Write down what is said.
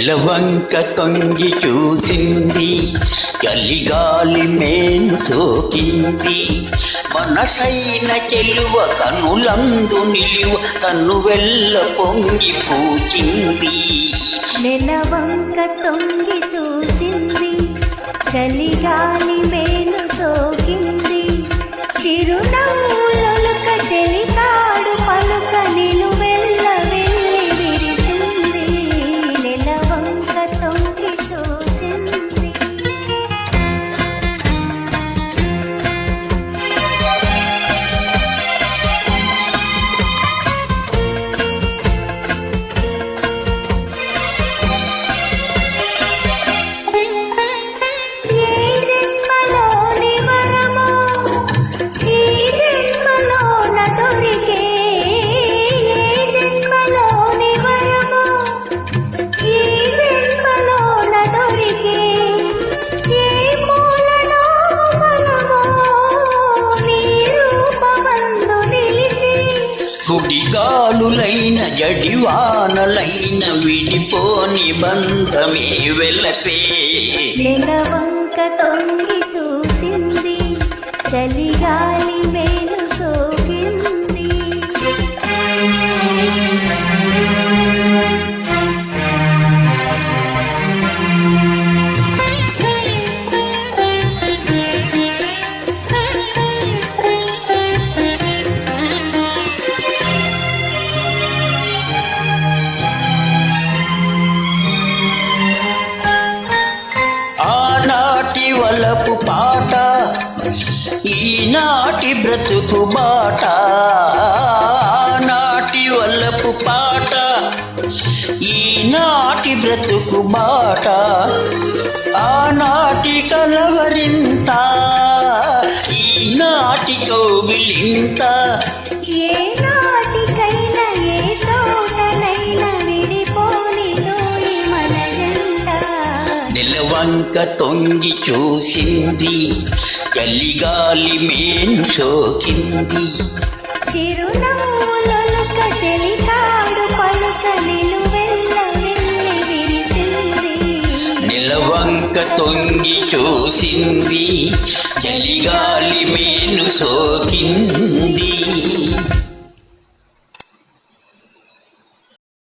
నిలవంక తొంగి చూసింది, చలిగాలి మేను సోకింది. మనసైన చెలువ కనులందు నిలువ తను వెల్ల పొంగి పూచింది. నిలవంక తొంగి చూసింది, చలిగాలి మేను సోకింది. చిరునవ్వులొలుక చెలికాడు పలుక నిలువెల్ల వెళ్ళి విరిసింది. నిలవంక తొంగి చూసింది. సుడిగాలులైన జడివానలైన విడిపోని బంధమే వెలసే. నిలవంక తొంగి చూసింది, చలిగాలి మేలు సోకింది. వలపు పాట ఈనాటి బ్రతుకు బాట. నాటి వలపు పాట ఈనాటి బ్రతుకు బాట. ఆనాటి కలవరింత ఈనాటి కౌగిలింత. ఏ నాటికైనా ఏ చోటనైనా విడిపోనిదోయి మన జంట. నిలవంక తొంగి చూసింది, చలిగాలి మేను సోకింది. చిరునవ్వులొలుక చెలికాడు పలుక నిలువెల్ల వెళ్ళి విరిసింది. నిలవంక తొంగి చూసింది, చలిగాలి మేను సోకింది.